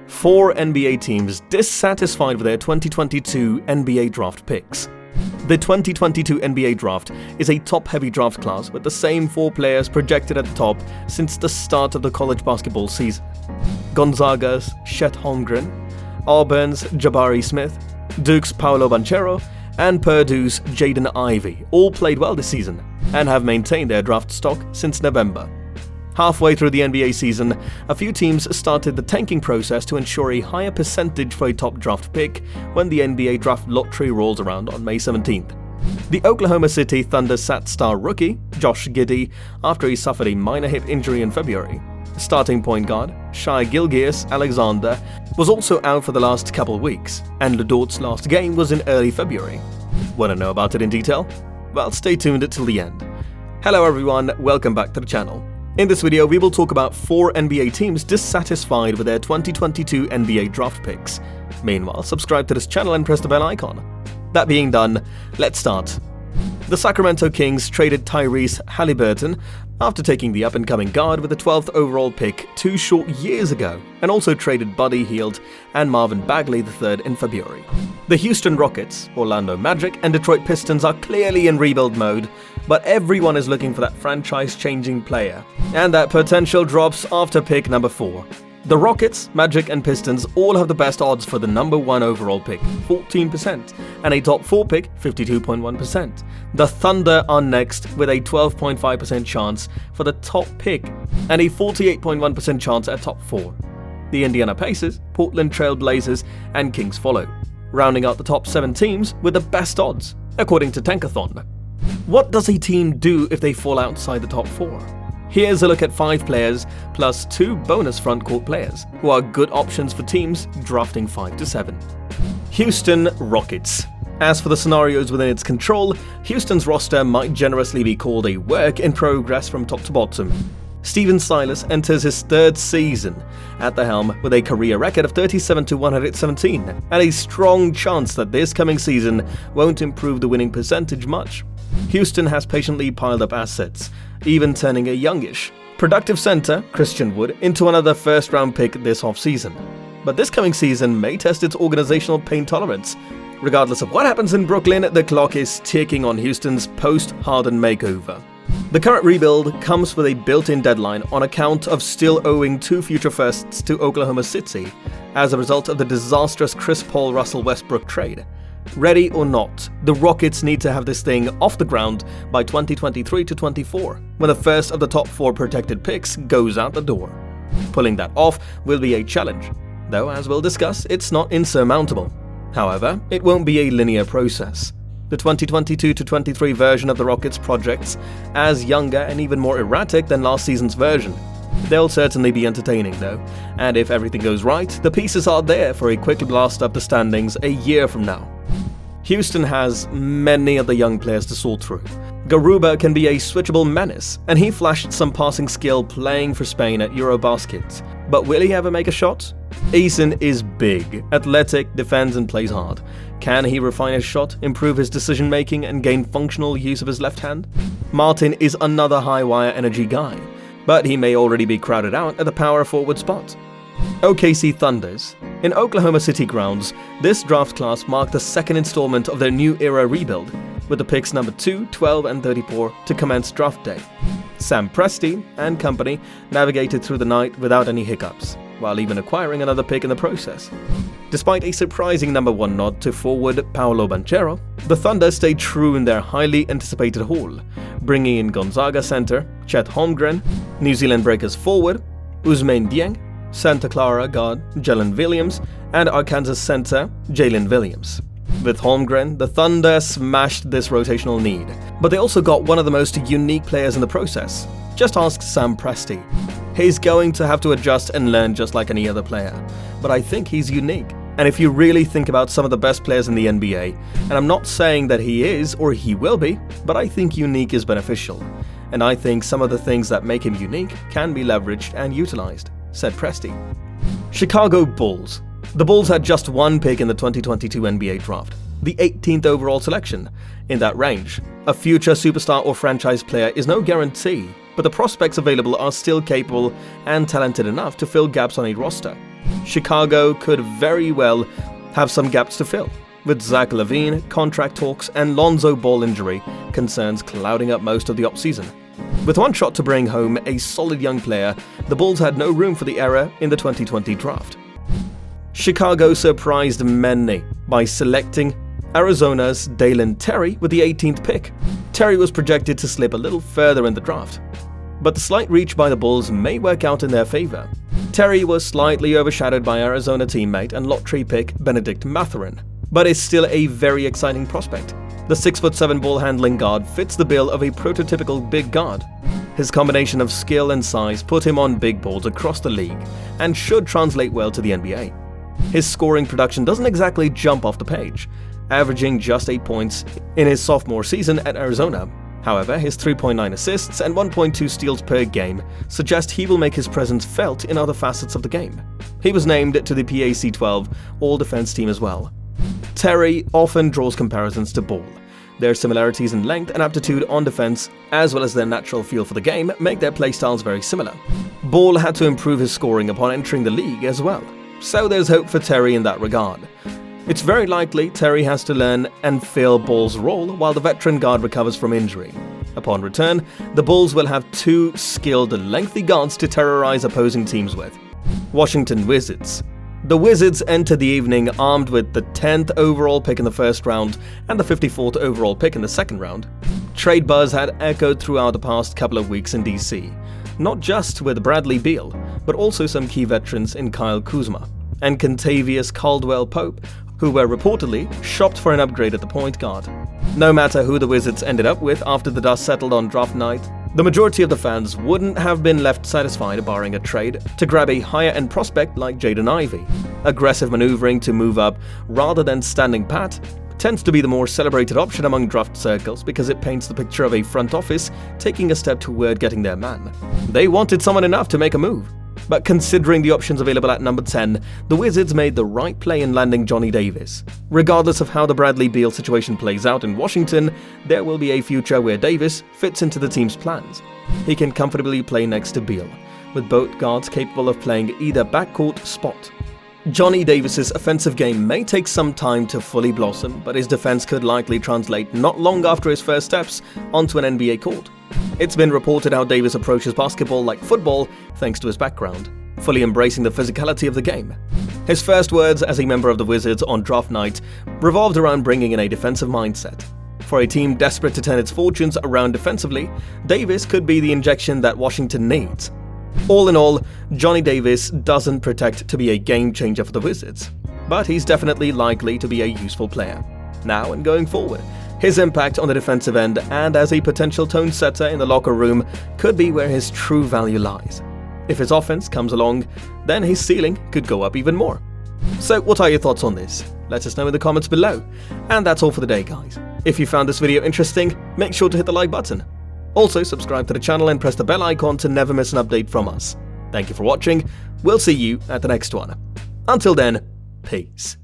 4 NBA teams dissatisfied with their 2022 NBA draft picks. The 2022 NBA draft is a top-heavy draft class with the same 4 players projected at the top since the start of the college basketball season. Gonzaga's Chet Holmgren, Auburn's Jabari Smith, Duke's Paolo Banchero, and Purdue's Jaden Ivey all played well this season and have maintained their draft stock since November. Halfway through the NBA season, a few teams started the tanking process to ensure a higher percentage for a top draft pick when the NBA draft lottery rolls around on May 17th. The Oklahoma City Thunder sat star rookie Josh Giddey after he suffered a minor hip injury in February. Starting point guard Shai Gilgeous-Alexander was also out for the last couple weeks, and LeDort's last game was in early February. Want to know about it in detail? Well, stay tuned till the end. Hello everyone, welcome back to the channel. In this video, we will talk about 4 NBA teams dissatisfied with their 2022 NBA draft picks. Meanwhile, subscribe to this channel and press the bell icon. That being done, let's start. The Sacramento Kings traded Tyrese Haliburton after taking the up-and-coming guard with the 12th overall pick 2 short years ago, and also traded Buddy Hield and Marvin Bagley III in February. The Houston Rockets, Orlando Magic, and Detroit Pistons are clearly in rebuild mode, but everyone is looking for that franchise-changing player, and that potential drops after pick number 4. The Rockets, Magic, and Pistons all have the best odds for the number 1 overall pick, 14%, and a top 4 pick, 52.1%. The Thunder are next with a 12.5% chance for the top pick and a 48.1% chance at top 4. The Indiana Pacers, Portland Trail Blazers, and Kings follow, rounding out the top 7 teams with the best odds, according to Tankathon. What does a team do if they fall outside the top 4? Here's a look at 5 players plus 2 bonus frontcourt players who are good options for teams drafting 5 to 7. Houston Rockets. As for the scenarios within its control, Houston's roster might generously be called a work in progress from top to bottom. Stephen Silas enters his 3rd season at the helm with a career record of 37-117 and a strong chance that this coming season won't improve the winning percentage much. Houston has patiently piled up assets, even turning a youngish, productive center, Christian Wood, into another first-round pick this offseason. But this coming season may test its organizational pain tolerance. Regardless of what happens in Brooklyn, the clock is ticking on Houston's post-Harden makeover. The current rebuild comes with a built-in deadline on account of still owing 2 future firsts to Oklahoma City as a result of the disastrous Chris Paul-Russell Westbrook trade. Ready or not, the Rockets need to have this thing off the ground by 2023-24, when the first of the top 4 protected picks goes out the door. Pulling that off will be a challenge, though as we'll discuss, it's not insurmountable. However, it won't be a linear process. The 2022-23 version of the Rockets projects as younger and even more erratic than last season's version. They'll certainly be entertaining though, and if everything goes right, the pieces are there for a quick blast up the standings a year from now. Houston has many of the young players to sort through. Garuba can be a switchable menace, and he flashed some passing skill playing for Spain at Eurobasket. But will he ever make a shot? Eason is big, athletic, defends and plays hard. Can he refine his shot, improve his decision making and gain functional use of his left hand? Martin is another high-wire energy guy, but he may already be crowded out at the power forward spot. OKC Thunders. In Oklahoma City grounds, this draft class marked the 2nd installment of their new era rebuild, with the picks number 2, 12 and 34 to commence draft day. Sam Presti and company navigated through the night without any hiccups, while even acquiring another pick in the process. Despite a surprising number 1 nod to forward Paolo Banchero, the Thunder stayed true in their highly anticipated haul, bringing in Gonzaga center Chet Holmgren, New Zealand Breakers forward Ousmane Dieng, Santa Clara guard Jalen Williams, and Arkansas center Jalen Williams. With Holmgren, the Thunder smashed this rotational need, but they also got one of the most unique players in the process. Just ask Sam Presti. He's going to have to adjust and learn just like any other player, but I think he's unique. And if you really think about some of the best players in the NBA, and I'm not saying that he is or he will be, but I think unique is beneficial. And I think some of the things that make him unique can be leveraged and utilized, said Presti. Chicago Bulls. The Bulls had just 1 pick in the 2022 NBA draft, the 18th overall selection. In that range, a future superstar or franchise player is no guarantee, but the prospects available are still capable and talented enough to fill gaps on a roster. Chicago could very well have some gaps to fill, with Zach LaVine, contract talks, and Lonzo Ball injury concerns clouding up most of the offseason. With one shot to bring home a solid young player, the Bulls had no room for the error in the 2020 draft. Chicago surprised many by selecting Arizona's Dalen Terry with the 18th pick. Terry was projected to slip a little further in the draft, but the slight reach by the Bulls may work out in their favor. Terry was slightly overshadowed by Arizona teammate and lottery pick Benedict Mathurin, but is still a very exciting prospect. The 6'7" ball-handling guard fits the bill of a prototypical big guard. His combination of skill and size put him on big balls across the league and should translate well to the NBA. His scoring production doesn't exactly jump off the page, averaging just 8 points in his sophomore season at Arizona. However, his 3.9 assists and 1.2 steals per game suggest he will make his presence felt in other facets of the game. He was named to the PAC-12 All-Defense team as well. Terry often draws comparisons to Ball. Their similarities in length and aptitude on defense, as well as their natural feel for the game, make their playstyles very similar. Ball had to improve his scoring upon entering the league as well, so there's hope for Terry in that regard. It's very likely Terry has to learn and fill Ball's role while the veteran guard recovers from injury. Upon return, the Bulls will have two skilled, lengthy guards to terrorize opposing teams with. Washington Wizards. The Wizards entered the evening armed with the 10th overall pick in the first round and the 54th overall pick in the second round. Trade buzz had echoed throughout the past couple of weeks in DC, not just with Bradley Beal, but also some key veterans in Kyle Kuzma and Kentavious Caldwell-Pope, who were reportedly shopped for an upgrade at the point guard. No matter who the Wizards ended up with after the dust settled on draft night, the majority of the fans wouldn't have been left satisfied barring a trade to grab a higher-end prospect like Jaden Ivey. Aggressive maneuvering to move up rather than standing pat tends to be the more celebrated option among draft circles because it paints the picture of a front office taking a step toward getting their man. They wanted someone enough to make a move. But considering the options available at number 10, the Wizards made the right play in landing Johnny Davis. Regardless of how the Bradley Beal situation plays out in Washington, there will be a future where Davis fits into the team's plans. He can comfortably play next to Beal, with both guards capable of playing either backcourt spot. Johnny Davis's offensive game may take some time to fully blossom, but his defense could likely translate not long after his first steps onto an NBA court. It's been reported how Davis approaches basketball like football thanks to his background, fully embracing the physicality of the game. His first words as a member of the Wizards on draft night revolved around bringing in a defensive mindset. For a team desperate to turn its fortunes around defensively, Davis could be the injection that Washington needs. All in all, Johnny Davis doesn't protect to be a game changer for the Wizards, but he's definitely likely to be a useful player, now and going forward. His impact on the defensive end and as a potential tone setter in the locker room could be where his true value lies. If his offense comes along, then his ceiling could go up even more. So what are your thoughts on this? Let us know in the comments below. And that's all for the day, guys. If you found this video interesting, make sure to hit the like button. Also subscribe to the channel and press the bell icon to never miss an update from us. Thank you for watching. We'll see you at the next one. Until then, peace.